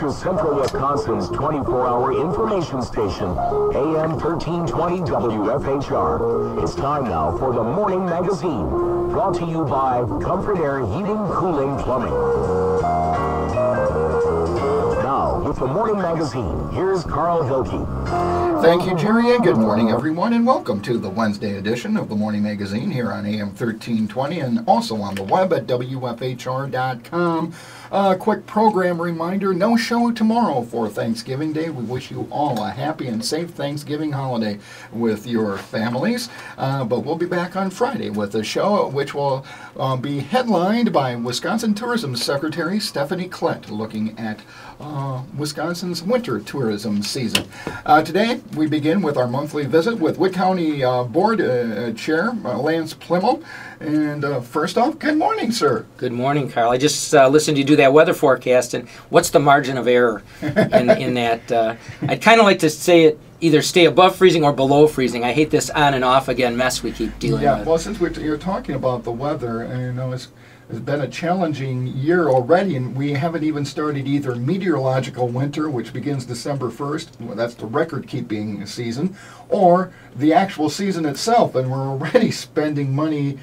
to Central Wisconsin's 24-hour information station, AM 1320 WFHR. It's time now for the Morning Magazine, brought to you by Comfort Air Heating, Cooling, Plumbing. Now, with the Morning Magazine, here's Carl Hilke. Thank you, Jerry, and good morning, everyone, and welcome to the Wednesday edition of the Morning Magazine here on AM 1320 and also on the web at WFHR.com. Quick program reminder, no show tomorrow for Thanksgiving Day. We wish you all a happy and safe Thanksgiving holiday with your families. But we'll be back on Friday with a show which will be headlined by Wisconsin Tourism Secretary Stephanie Klett, looking at Wisconsin's winter tourism season. Today, we begin with our monthly visit with Wood County Board Chair Lance Plimmel. And first off, good morning, sir. Good morning, Carl. I just listened to you do that weather forecast, and what's the margin of error in that? I'd kind of like to say it either stay above freezing or below freezing. I hate this on and off again mess we keep dealing with. Yeah, well, since you're talking about the weather, and you know, it's been a challenging year already, and we haven't even started either meteorological winter, which begins December 1st, well, that's the record-keeping season, or the actual season itself, and we're already spending money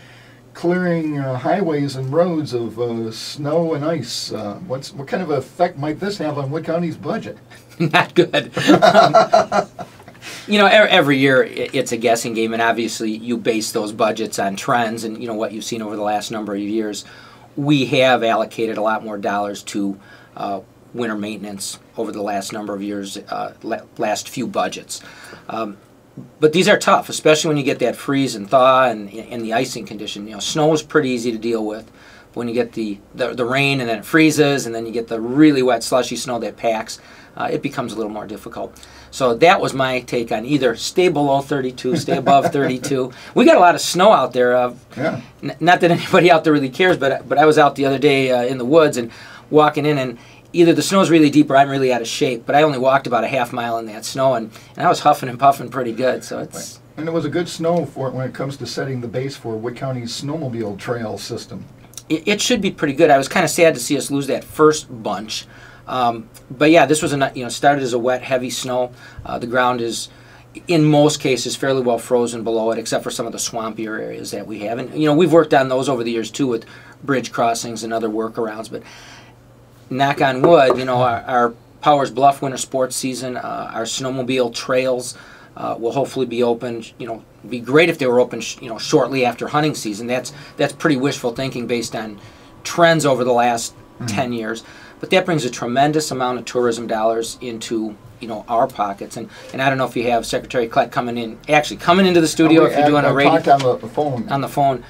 clearing highways and roads of snow and ice. What kind of effect might this have on Wood County's budget? Not good. You know, every year it's a guessing game, and obviously you base those budgets on trends and, you know, what you've seen over the last number of years. We have allocated a lot more dollars to winter maintenance over the last number of years, last few budgets. But these are tough, especially when you get that freeze and thaw and the icing condition. You know, snow is pretty easy to deal with. When you get the rain and then it freezes and then you get the really wet slushy snow that packs, it becomes a little more difficult. So that was my take on either stay below 32, stay above 32. We got a lot of snow out there. Yeah. Not that anybody out there really cares, but I was out the other day in the woods and walking in, and either the snow's really deep or I'm really out of shape. But I only walked about a half mile in that snow, and I was huffing and puffing pretty good. So it's. Right. And it was a good snow for it when it comes to setting the base for Wood County's snowmobile trail system. It should be pretty good. I was kind of sad to see us lose that first bunch. But yeah, this was started as a wet, heavy snow. The ground is, in most cases, fairly well frozen below it, except for some of the swampier areas that we have. And you know, we've worked on those over the years too, with bridge crossings and other workarounds. But knock on wood, you know, our Powers Bluff winter sports season, our snowmobile trails will hopefully be open. You know, it'd be great if they were open, shortly after hunting season. That's pretty wishful thinking based on trends over the last 10 years. But that brings a tremendous amount of tourism dollars into, you know, our pockets. And I don't know if you have Secretary Klett coming into the studio, if you're doing a radio. Talked on the phone. On the phone.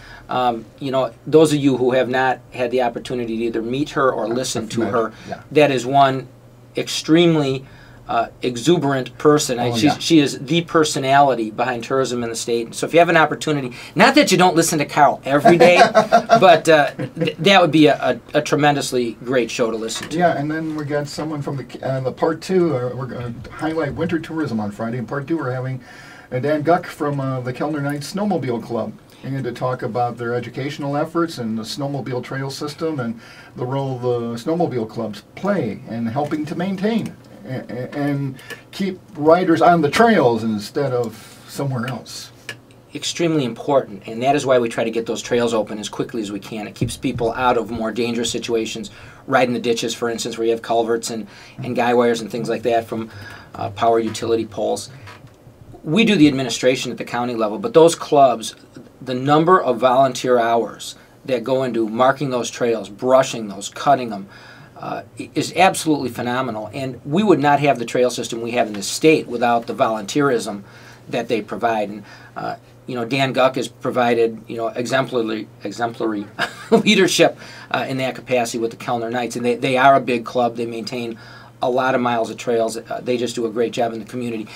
You know, those of you who have not had the opportunity to either meet her or listen to her, yeah. That is one extremely exuberant person. She is the personality behind tourism in the state. So if you have an opportunity, not that you don't listen to Carl every day, but that would be a tremendously great show to listen to. Yeah, and then we got someone from the part two. We're going to highlight winter tourism on Friday. In part two, we're having Dan Guck from the Kellner Knights Snowmobile Club, and to talk about their educational efforts and the snowmobile trail system and the role the snowmobile clubs play in helping to maintain and keep riders on the trails instead of somewhere else. Extremely important, and that is why we try to get those trails open as quickly as we can. It keeps people out of more dangerous situations, right in the ditches, for instance, where you have culverts and guy wires and things like that from power utility poles. We do the administration at the county level, but those clubs, the number of volunteer hours that go into marking those trails, brushing those, cutting them, is absolutely phenomenal. And we would not have the trail system we have in this state without the volunteerism that they provide. And you know, Dan Guck has provided, you know, exemplary leadership in that capacity with the Kellner Knights. And they are a big club. They maintain a lot of miles of trails. They just do a great job in the community.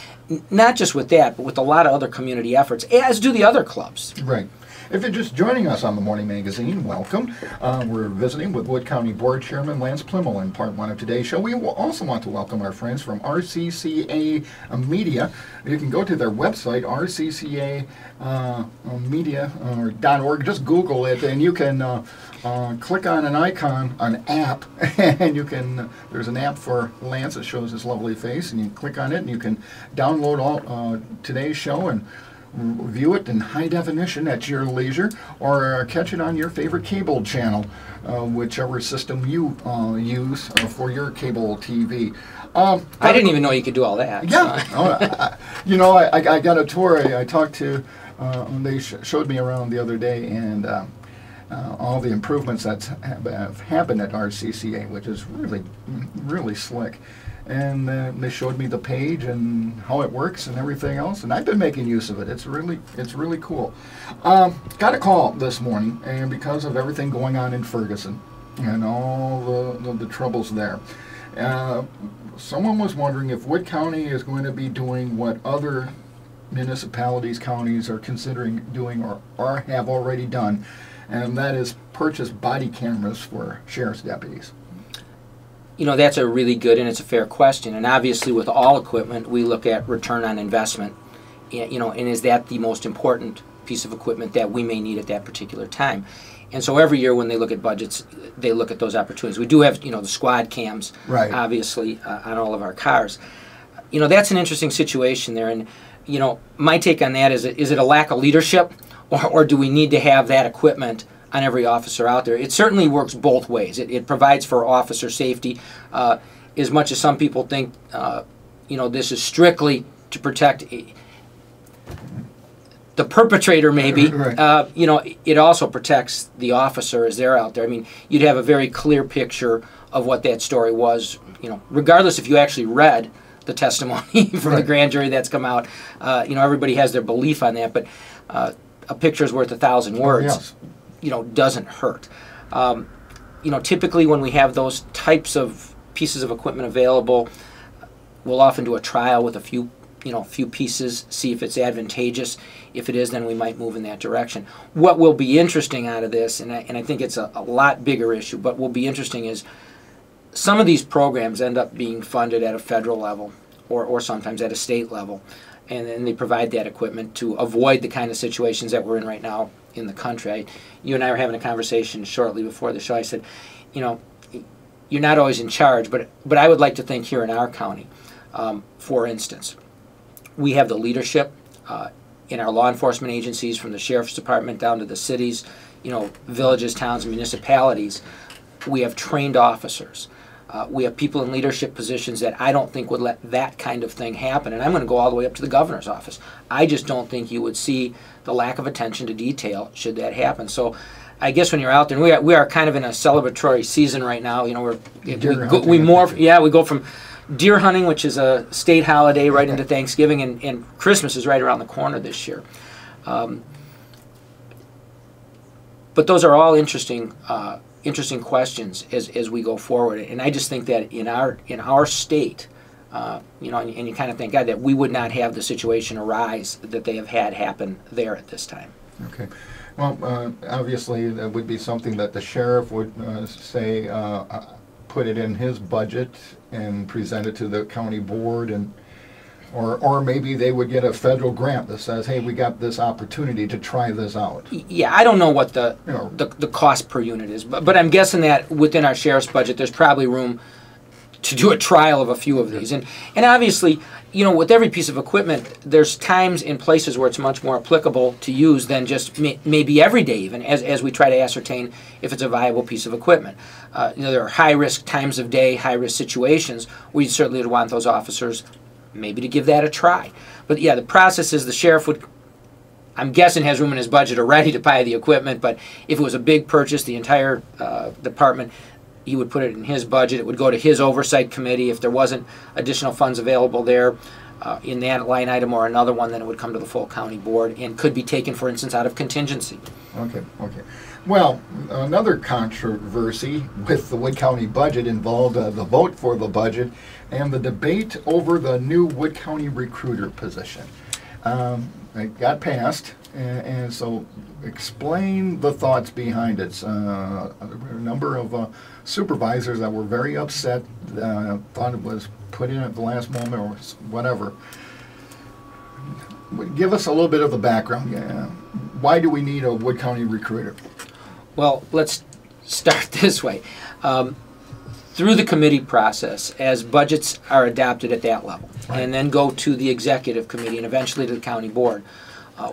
Not just with that, but with a lot of other community efforts, as do the other clubs. Right. If you're just joining us on the Morning Magazine, welcome. We're visiting with Wood County Board Chairman Lance Plimmel in part one of today's show. We will also want to welcome our friends from RCCA Media. You can go to their website, rccamedia.org. Just Google it, and you can click on an icon, an app, and you can, there's an app for Lance that shows his lovely face, and you click on it and you can download all today's show and view it in high definition at your leisure, or catch it on your favorite cable channel, whichever system you use for your cable TV. I didn't even know you could do all that. Yeah. You know, I got a tour. I talked to, they showed me around the other day, and all the improvements that have happened at RCCA, which is really, really slick. And they showed me the page and how it works and everything else, and I've been making use of it. It's really cool. Got a call this morning, and because of everything going on in Ferguson and all the troubles there, someone was wondering if Wood County is going to be doing what other municipalities, counties are considering doing or have already done, and that is purchase body cameras for sheriff's deputies. You know, that's a really good and it's a fair question. And obviously with all equipment, we look at return on investment. You know, and is that the most important piece of equipment that we may need at that particular time? And so every year when they look at budgets, they look at those opportunities. We do have, you know, the squad cams, right, obviously, on all of our cars. You know, that's an interesting situation there. And, you know, my take on that is it a lack of leadership, or do we need to have that equipment on every officer out there? It certainly works both ways. It provides for officer safety, as much as some people think, you know, this is strictly to protect the perpetrator, maybe. Right. You know, it also protects the officer as they're out there. I mean, you'd have a very clear picture of what that story was, you know, regardless if you actually read the testimony from right, the grand jury that's come out. You know, everybody has their belief on that, but a picture is worth 1,000 words. Oh, yes. You know, doesn't hurt. You know, typically when we have those types of pieces of equipment available, we'll often do a trial with a few pieces, see if it's advantageous. If it is, then we might move in that direction. What will be interesting out of this, and I think it's a lot bigger issue, but will be interesting is some of these programs end up being funded at a federal level or sometimes at a state level, and then they provide that equipment to avoid the kind of situations that we're in right now in the country. You and I were having a conversation shortly before the show. I said, you know, you're not always in charge, but I would like to think here in our county, for instance, we have the leadership in our law enforcement agencies, from the sheriff's department down to the cities, you know, villages, towns, and municipalities. We have trained officers. We have people in leadership positions that I don't think would let that kind of thing happen. And I'm going to go all the way up to the governor's office. I just don't think you would see the lack of attention to detail should that happen. So I guess when you're out there, and we are kind of in a celebratory season right now. You know, we go from deer hunting, which is a state holiday, right into Thanksgiving, and Christmas is right around the corner this year. But those are all interesting questions as we go forward, and I just think that in our state, you know, and you kind of thank God that we would not have the situation arise that they have had happen there at this time. Okay. Well, obviously that would be something that the sheriff would say, put it in his budget and present it to the county board, and or maybe they would get a federal grant that says, hey, we got this opportunity to try this out. Yeah, I don't know what the cost per unit is, but I'm guessing that within our sheriff's budget there's probably room to do a trial of a few of these. And obviously, you know, with every piece of equipment, there's times and places where it's much more applicable to use than just maybe every day, even, as we try to ascertain if it's a viable piece of equipment. You know, there are high-risk times of day, high-risk situations where you certainly would want those officers maybe to give that a try. But yeah, the process is the sheriff would, I'm guessing, has room in his budget already to buy the equipment, but if it was a big purchase, the entire department, he would put it in his budget. It would go to his oversight committee. If there wasn't additional funds available there in that line item or another one, then it would come to the full county board and could be taken, for instance, out of contingency. Okay. Well, another controversy with the Wood County budget involved the vote for the budget and the debate over the new Wood County recruiter position. It got passed, and so explain the thoughts behind it. A number of supervisors that were very upset, thought it was put in at the last moment or whatever. Give us a little bit of the background. Why do we need a Wood County recruiter? Well, let's start this way. Through the committee process, as budgets are adopted at that level, and then go to the executive committee and eventually to the county board,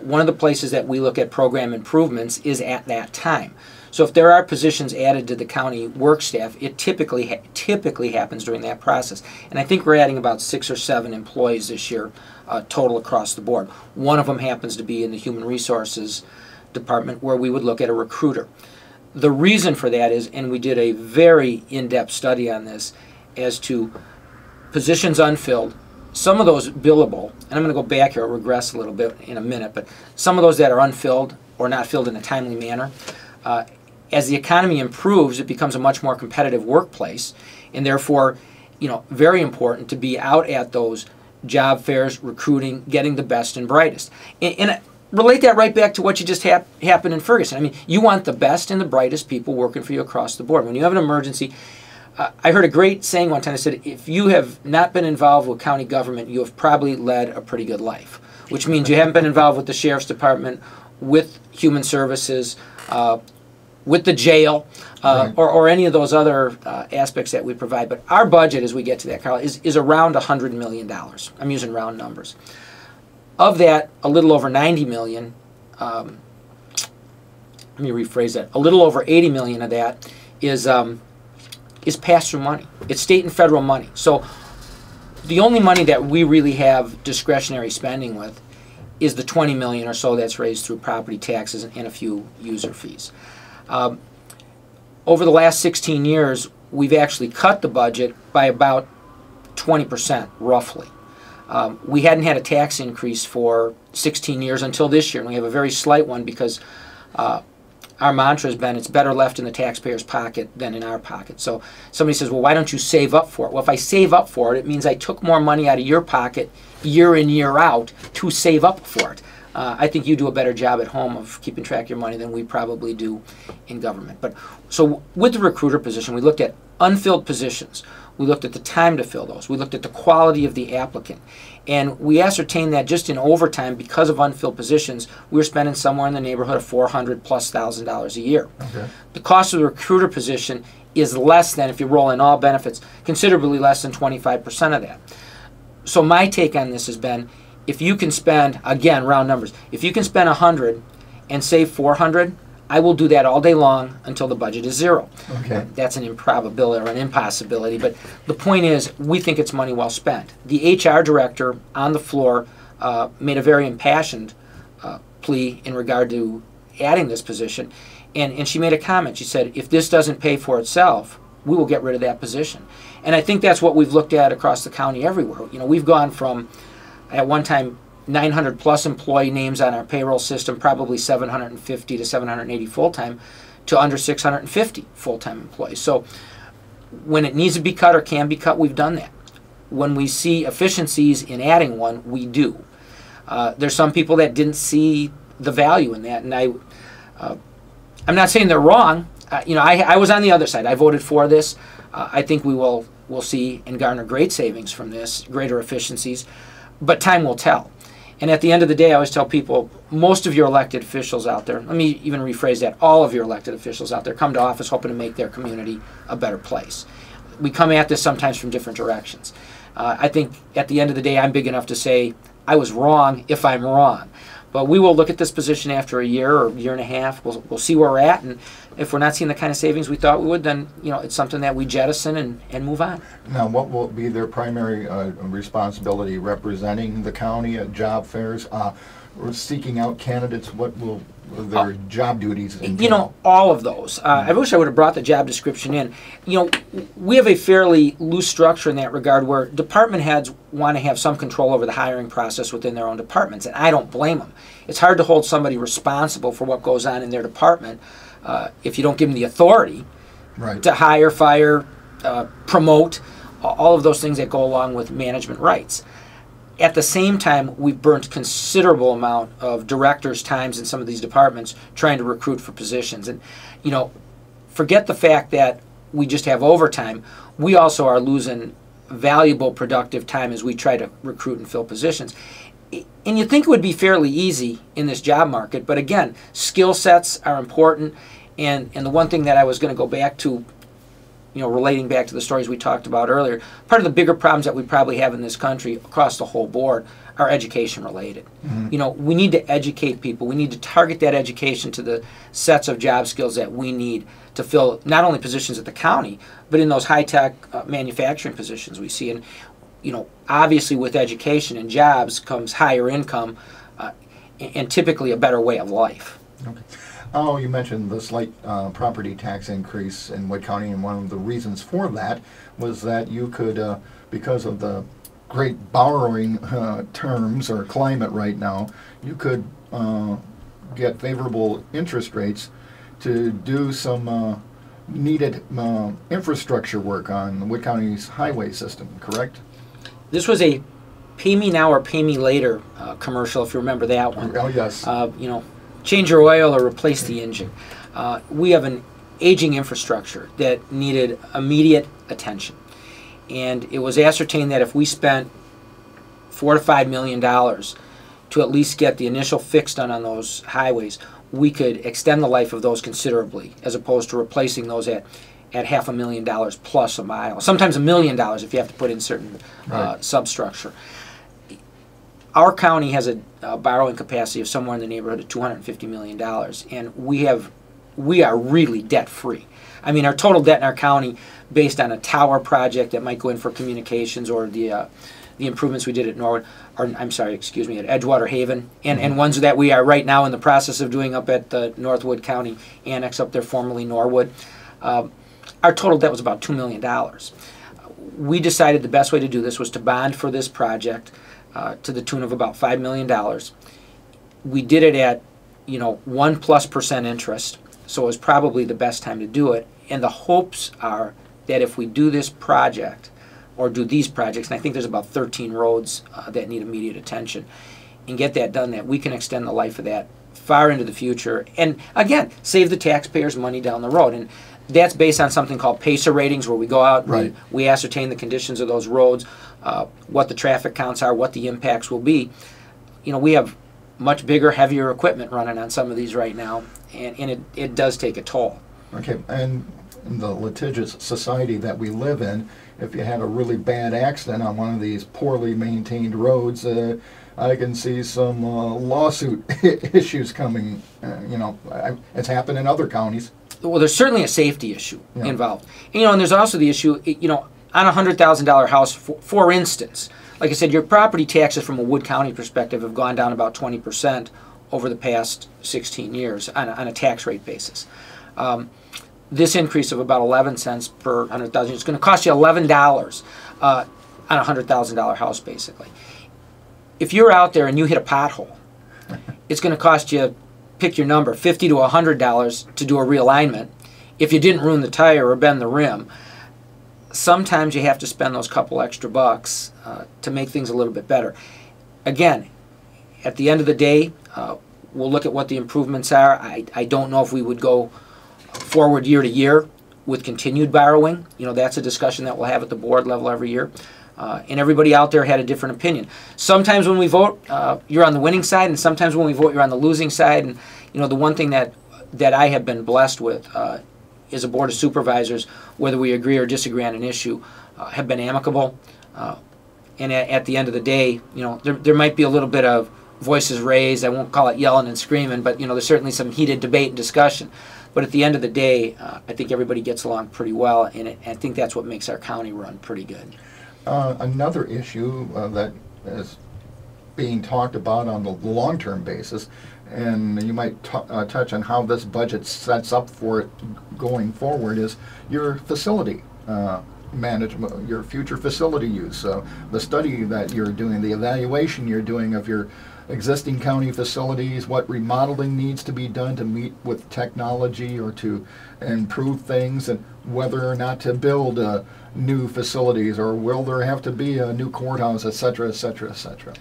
one of the places that we look at program improvements is at that time. So if there are positions added to the county work staff, it typically happens during that process. And I think we're adding about 6 or 7 employees this year total across the board. One of them happens to be in the human resources department, where we would look at a recruiter. The reason for that is, and we did a very in-depth study on this, as to positions unfilled, some of those billable, and I'm going to go back here, I'll regress a little bit in a minute, but some of those that are unfilled or not filled in a timely manner, as the economy improves, it becomes a much more competitive workplace, and therefore, very important to be out at those job fairs, recruiting, getting the best and brightest. And relate that right back to what you just happened in Ferguson. I mean, you want the best and the brightest people working for you across the board. When you have an emergency, I heard a great saying one time that said, if you have not been involved with county government, you have probably led a pretty good life, which means you haven't been involved with the sheriff's department, with human services, with the jail, or any of those other aspects that we provide. But our budget, as we get to that, Carl, is around $100 million. I'm using round numbers. Of that, a little over 90 million, let me rephrase that, a little over 80 million of that is pass-through money. It's state and federal money. So the only money that we really have discretionary spending with is the 20 million or so that's raised through property taxes and a few user fees. Over the last 16 years, we've actually cut the budget by about 20%, roughly. We hadn't had a tax increase for 16 years until this year, and we have a very slight one because our mantra has been, it's better left in the taxpayer's pocket than in our pocket. So somebody says, well, why don't you save up for it? Well, if I save up for it, it means I took more money out of your pocket year in, year out to save up for it. I think you do a better job at home of keeping track of your money than we probably do in government. But so with the recruiter position, we looked at unfilled positions. We looked at the time to fill those. We looked at the quality of the applicant. And we ascertained that just in overtime, because of unfilled positions, we were spending somewhere in the neighborhood of $400,000+ a year. Okay. The cost of the recruiter position is less than, if you roll in all benefits, considerably less than 25% of that. So my take on this has been, if you can spend, again, round numbers, if you can spend 100 and save 400, I will do that all day long until the budget is zero. Okay. That's an improbability or an impossibility, but the point is, we think it's money well spent. The HR director on the floor made a very impassioned plea in regard to adding this position, and she made a comment. She said, if this doesn't pay for itself, we will get rid of that position. And I think that's what we've looked at across the county everywhere. We've gone from, at one time, 900 plus employee names on our payroll system, probably 750 to 780 full-time, to under 650 full-time employees. So when it needs to be cut or can be cut, we've done that. When we see efficiencies in adding one, we do. There's some people that didn't see the value in that, and I'm not saying they're wrong. I was on the other side. I voted for this. I think we'll see and garner great savings from this, greater efficiencies, but time will tell. And at the end of the day, I always tell people, most of your elected officials out there, let me even rephrase that, all of your elected officials out there come to office hoping to make their community a better place. We come at this sometimes from different directions. I think at the end of the day, I'm big enough to say, I was wrong if I'm wrong. But we will look at this position after a year or year and a half. We'll see where we're at, and if we're not seeing the kind of savings we thought we would, then it's something that we jettison and move on. Now, what will be their primary responsibility? Representing the county at job fairs, or seeking out candidates? What will their job duties entail? All of those. I wish I would have brought the job description in. We have a fairly loose structure in that regard, where department heads want to have some control over the hiring process within their own departments, and I don't blame them. It's hard to hold somebody responsible for what goes on in their department if you don't give them the authority to hire, fire, promote, all of those things that go along with management rights. At the same time, we've burnt considerable amount of directors' times in some of these departments trying to recruit for positions. And, forget the fact that we just have overtime. We also are losing valuable, productive time as we try to recruit and fill positions. And you'd think it would be fairly easy in this job market, but again, skill sets are important, And the one thing that I was going to go back to, relating back to the stories we talked about earlier, part of the bigger problems that we probably have in this country across the whole board are education related. We need to educate people. We need to target that education to the sets of job skills that we need to fill not only positions at the county, but in those high-tech manufacturing positions we see. And, obviously with education and jobs comes higher income and typically a better way of life. Okay. Oh, you mentioned the slight property tax increase in Wood County, and one of the reasons for that was that you could, because of the great borrowing terms or climate right now, you could get favorable interest rates to do some needed infrastructure work on Wood County's highway system, correct? This was a pay me now or pay me later commercial, if you remember that one. Oh, yes. Change your oil or replace the engine. We have an aging infrastructure that needed immediate attention. And it was ascertained that if we spent $4 to $5 million to at least get the initial fix done on those highways, we could extend the life of those considerably, as opposed to replacing those at $500,000 plus a mile. Sometimes $1 million if you have to put in certain substructure. Our county has a borrowing capacity of somewhere in the neighborhood of $250 million, and we are really debt free. I mean, our total debt in our county, based on a tower project that might go in for communications or the improvements we did at Norwood, or at Edgewater Haven, and ones that we are right now in the process of doing up at the Northwood County Annex up there, formerly Norwood. Our total debt was about $2 million. We decided the best way to do this was to bond for this project to the tune of about $5 million. We did it at 1+% interest, so it was probably the best time to do it. And the hopes are that if we do this project, or do these projects, and I think there's about 13 roads that need immediate attention, and get that done, that we can extend the life of that far into the future, and again, save the taxpayers money down the road. And that's based on something called PACER ratings, where we go out and we ascertain the conditions of those roads, what the traffic counts are, what the impacts will be. We have much bigger, heavier equipment running on some of these right now, and it does take a toll. Okay, and in the litigious society that we live in, if you had a really bad accident on one of these poorly maintained roads, I can see some lawsuit issues coming. It's happened in other counties. Well, there's certainly a safety issue involved. And there's also the issue, on a $100,000 house, for instance, like I said, your property taxes from a Wood County perspective have gone down about 20% over the past 16 years on a tax rate basis. This increase of about 11 cents per 100,000 is going to cost you $11 on a $100,000 house, basically. If you're out there and you hit a pothole, it's going to cost you, pick your number, $50 to $100 to do a realignment. If you didn't ruin the tire or bend the rim, sometimes you have to spend those couple extra bucks to make things a little bit better. Again, at the end of the day, we'll look at what the improvements are. I don't know if we would go forward year to year with continued borrowing. That's a discussion that we'll have at the board level every year. And everybody out there had a different opinion. Sometimes when we vote, you're on the winning side, and sometimes when we vote, you're on the losing side. And the one thing that I have been blessed with is a board of supervisors, whether we agree or disagree on an issue, have been amicable. And at the end of the day, there might be a little bit of voices raised. I won't call it yelling and screaming, but there's certainly some heated debate and discussion. But at the end of the day, I think everybody gets along pretty well, and I think that's what makes our county run pretty good. Another issue that is being talked about on the long-term basis, and you might touch on how this budget sets up for it going forward, is your facility management, your future facility use. The study that you're doing, the evaluation you're doing of your existing county facilities, what remodeling needs to be done to meet with technology or to improve things, and whether or not to build new facilities, or will there have to be a new courthouse, et cetera, et cetera, et cetera.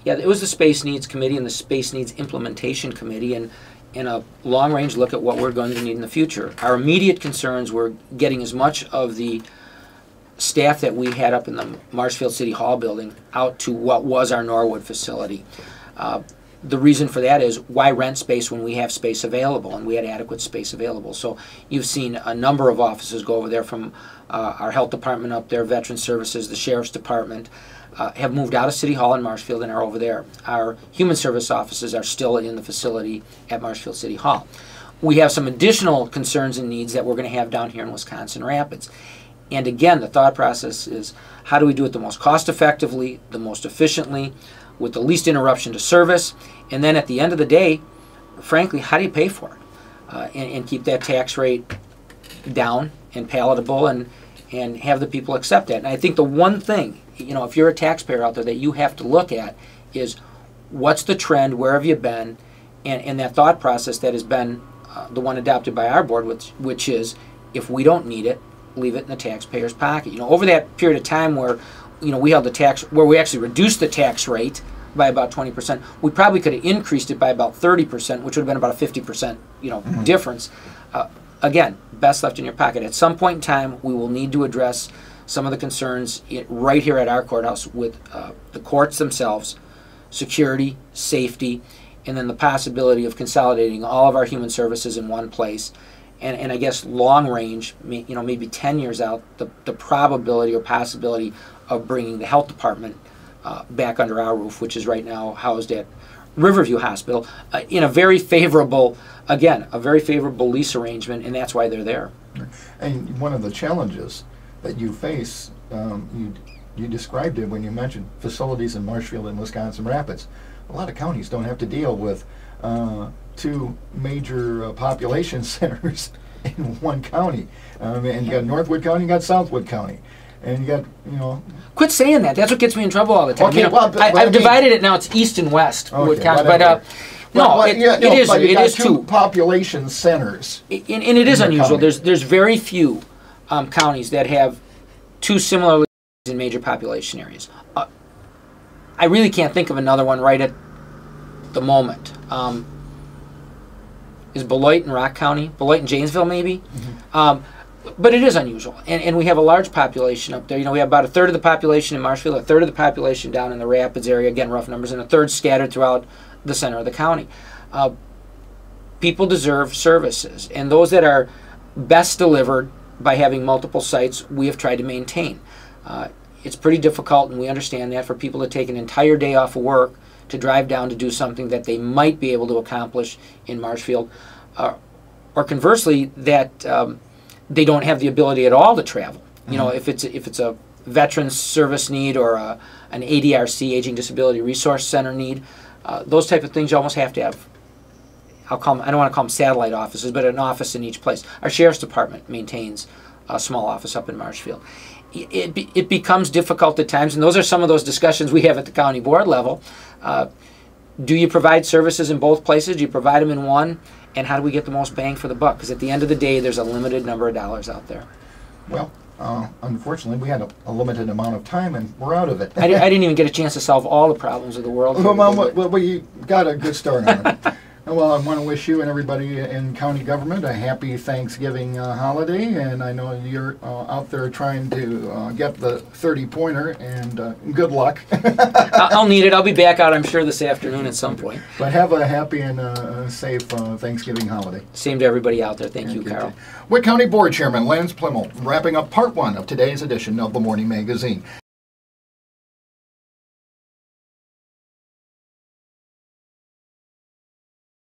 Yeah, it was the Space Needs Committee and the Space Needs Implementation Committee, and in a long-range look at what we're going to need in the future. Our immediate concerns were getting as much of the staff that we had up in the Marshfield City Hall building out to what was our Norwood facility. the reason for that is, why rent space when we have space available, and we had adequate space available. So you've seen a number of offices go over there, from our health department up there, Veteran Services, the Sheriff's Department, have moved out of City Hall in Marshfield and are over there. Our human service offices are still in the facility at Marshfield City Hall. We have some additional concerns and needs that we're going to have down here in Wisconsin Rapids. And again, the thought process is, how do we do it the most cost effectively, the most efficiently, with the least interruption to service, and then at the end of the day, frankly, how do you pay for it? And keep that tax rate down and palatable, and have the people accept that. And I think the one thing, if you're a taxpayer out there, that you have to look at is, what's the trend, where have you been, and that thought process that has been the one adopted by our board, which is, if we don't need it, leave it in the taxpayer's pocket. Over that period of time where we held the tax, where we actually reduced the tax rate by about 20%, we probably could have increased it by about 30%, which would have been about a 50% difference. Again, best left in your pocket. At some point in time, we will need to address some of the concerns right here at our courthouse with the courts themselves, security, safety, and then the possibility of consolidating all of our human services in one place. And I guess long range, maybe 10 years out, the probability or possibility of bringing the health department back under our roof, which is right now housed at Riverview Hospital, in a very favorable, lease arrangement, and that's why they're there. And one of the challenges that you face, you described it when you mentioned facilities in Marshfield and Wisconsin Rapids. A lot of counties don't have to deal with two major population centers in one county. And you got Northwood County, you got Southwood County. And you got, Quit saying that. That's what gets me in trouble all the time. Okay, I've divided it now. It's east and west. Okay, Wood County, but it is two population centers. And it is unusual. County. There's very few counties that have two similar in major population areas. I really can't think of another one right at the moment. Is Beloit and Rock County, Beloit and Janesville maybe? Mm-hmm. But it is unusual, and we have a large population up there. We have about a third of the population in Marshfield, a third of the population down in the Rapids area, again, rough numbers, and a third scattered throughout the center of the county. People deserve services, and those that are best delivered by having multiple sites, we have tried to maintain. It's pretty difficult, and we understand that, for people to take an entire day off of work to drive down to do something that they might be able to accomplish in Marshfield, or conversely, that they don't have the ability at all to travel. If it's a veterans service need, or an ADRC, Aging Disability Resource Center need, those type of things you almost have to have. I don't want to call them satellite offices, but an office in each place. Our Sheriff's Department maintains a small office up in Marshfield. It becomes difficult at times, and those are some of those discussions we have at the county board level. Do you provide services in both places? Do you provide them in one? And how do we get the most bang for the buck? Because at the end of the day, there's a limited number of dollars out there. Well, unfortunately, we had a limited amount of time, and we're out of it. I didn't even get a chance to solve all the problems of the world. Well, you got a good start on it. Well, I want to wish you and everybody in county government a happy Thanksgiving holiday, and I know you're out there trying to get the 30-pointer, and good luck. I'll need it. I'll be back out, I'm sure, this afternoon at some point. But have a happy and safe Thanksgiving holiday. Same to everybody out there. Thank you, Carl. Witt County Board Chairman Lance Plimmel, wrapping up part one of today's edition of the Morning Magazine.